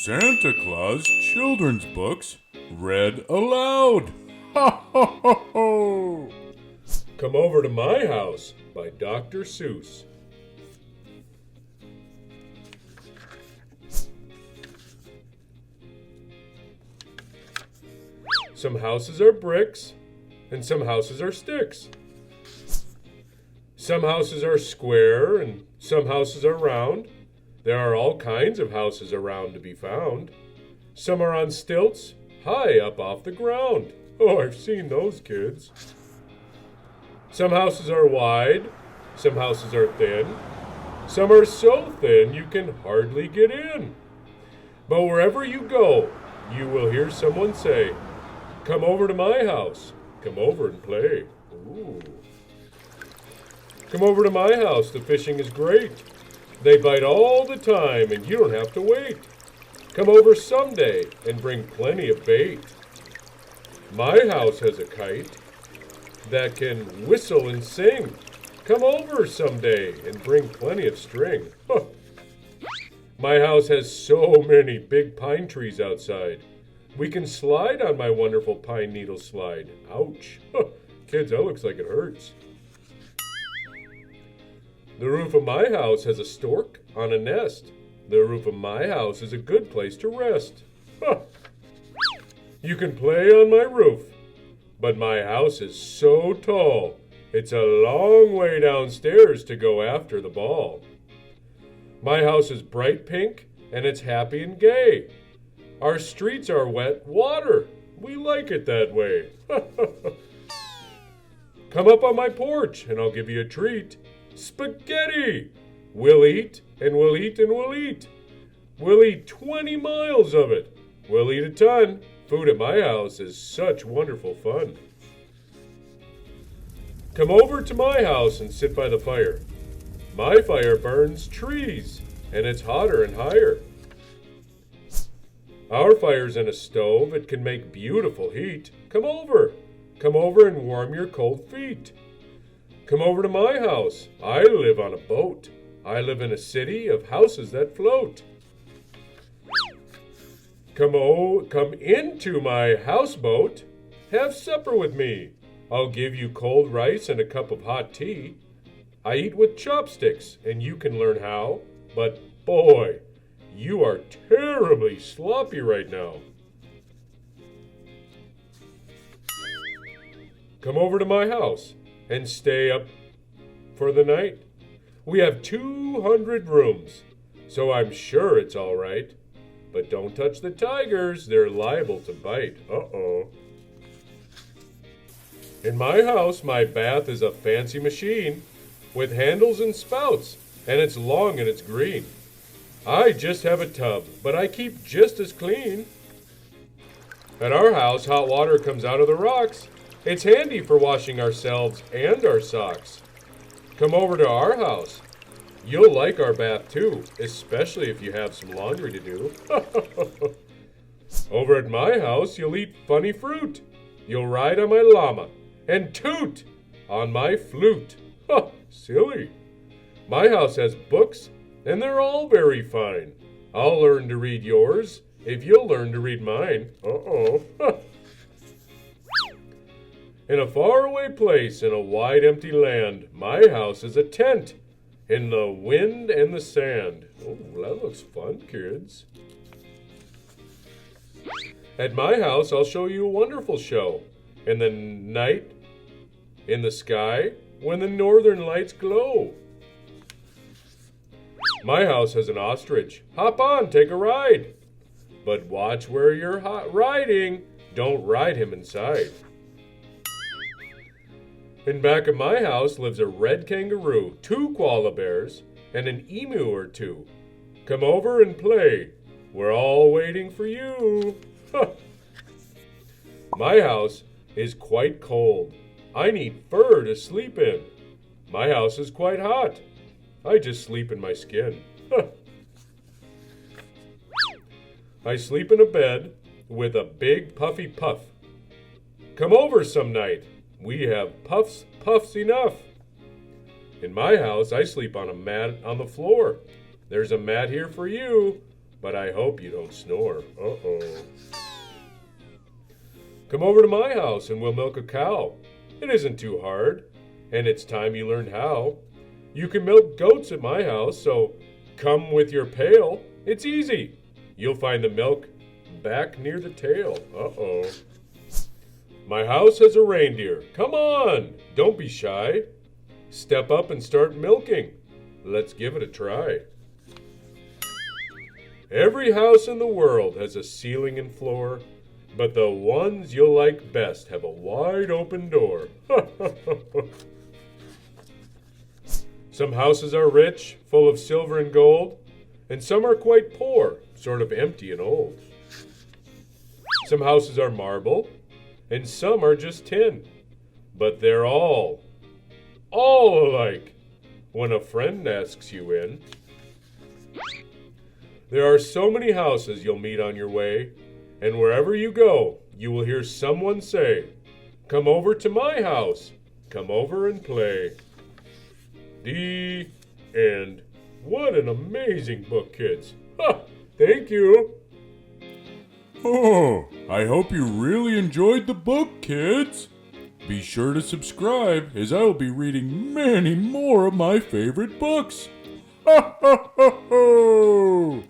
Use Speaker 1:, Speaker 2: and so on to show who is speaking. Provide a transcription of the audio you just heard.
Speaker 1: Santa Claus children's books read aloud. Ha ha ha ho!
Speaker 2: Come Over to My House by Dr. Seuss. Some houses are bricks, and some houses are sticks. Some houses are square, and some houses are round. There are all kinds of houses around to be found. Some are on stilts, high up off the ground. Oh, I've seen those kids. Some houses are wide, some houses are thin. Some are so thin you can hardly get in. But wherever you go, you will hear someone say, "Come over to my house. Come over and play." Ooh. Come over to my house, the fishing is great. They bite all the time and you don't have to wait. Come over someday and bring plenty of bait. My house has a kite that can whistle and sing. Come over someday and bring plenty of string. Huh. My house has so many big pine trees outside. We can slide on my wonderful pine needle slide. Ouch. Huh. Kids, that looks like it hurts. The roof of my house has a stork on a nest. The roof of my house is a good place to rest. Huh. You can play on my roof, but my house is so tall, it's a long way downstairs to go after the ball. My house is bright pink, and it's happy and gay. Our streets are wet water. We like it that way. Come up on my porch, and I'll give you a treat. Spaghetti! We'll eat, and we'll eat, and we'll eat. We'll eat 20 miles of it. We'll eat a ton. Food at my house is such wonderful fun. Come over to my house and sit by the fire. My fire burns trees, and it's hotter and higher. Our fire's in a stove. It can make beautiful heat. Come over. Come over and warm your cold feet. Come over to my house. I live on a boat. I live in a city of houses that float. Come into my houseboat. Have supper with me. I'll give you cold rice and a cup of hot tea. I eat with chopsticks, and you can learn how. But boy, you are terribly sloppy right now. Come over to my house and stay up for the night. We have 200 rooms, so I'm sure it's all right. But don't touch the tigers, they're liable to bite. Uh-oh. In my house, my bath is a fancy machine with handles and spouts, and it's long and it's green. I just have a tub, but I keep just as clean. At our house, hot water comes out of the rocks. It's handy for washing ourselves and our socks. Come over to our house. You'll like our bath too, especially if you have some laundry to do. Over at my house, you'll eat funny fruit. You'll ride on my llama and toot on my flute. Ha, silly. My house has books, and they're all very fine. I'll learn to read yours if you'll learn to read mine. Uh-oh. In a faraway place in a wide empty land, my house is a tent in the wind and the sand. Oh, that looks fun, kids. At my house, I'll show you a wonderful show. In the night, in the sky, when the northern lights glow. My house has an ostrich. Hop on, take a ride. But watch where you're riding. Don't ride him inside. In back of my house lives a red kangaroo, 2 koala bears, and an emu or 2. Come over and play. We're all waiting for you. My house is quite cold. I need fur to sleep in. My house is quite hot. I just sleep in my skin. I sleep in a bed with a big puffy puff. Come over some night. We have puffs enough. In my house, I sleep on a mat on the floor. There's a mat here for you. but I hope you don't snore. Uh-oh. Come over to my house and we'll milk a cow. It isn't too hard, and it's time you learned how. You can milk goats at my house, so come with your pail. It's easy. You'll find the milk back near the tail. Uh-oh. My house has a reindeer. Come on, don't be shy. Step up and start milking. Let's give it a try. Every house in the world has a ceiling and floor, but the ones you'll like best have a wide open door. Some houses are rich, full of silver and gold, and some are quite poor, sort of empty and old. Some houses are marble, and some are just tin, but they're all alike when a friend asks you in. There are so many houses you'll meet on your way, and wherever you go, you will hear someone say, "Come over to my house, come over and play." The end. What an amazing book, kids. Ha! Thank you.
Speaker 1: Oh, I hope you really enjoyed the book, kids. Be sure to subscribe, as I will be reading many more of my favorite books. Ha ha ha ha!